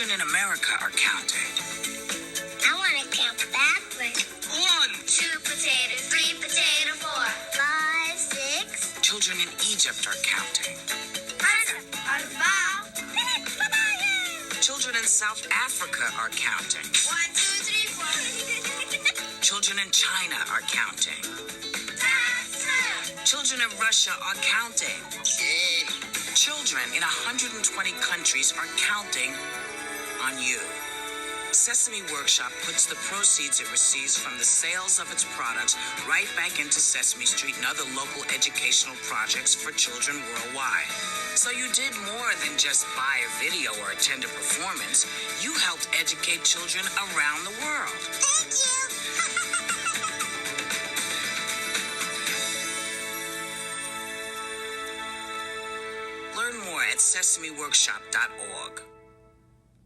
Children in America are counting. I want to count backwards. 1. 2 potatoes, 3 potatoes, 4, 5, 6. Children in Egypt are counting. Children in South Africa are counting. 1, 2, 3, 4. Children in China are counting. Children in Russia are counting. Children in 120 countries are counting on you. Sesame Workshop puts the proceeds it receives from the sales of its products right back into Sesame Street and other local educational projects for children worldwide. So you did more than just buy a video or attend a performance. You helped educate children around the world. Thank you. Learn more at sesameworkshop.org.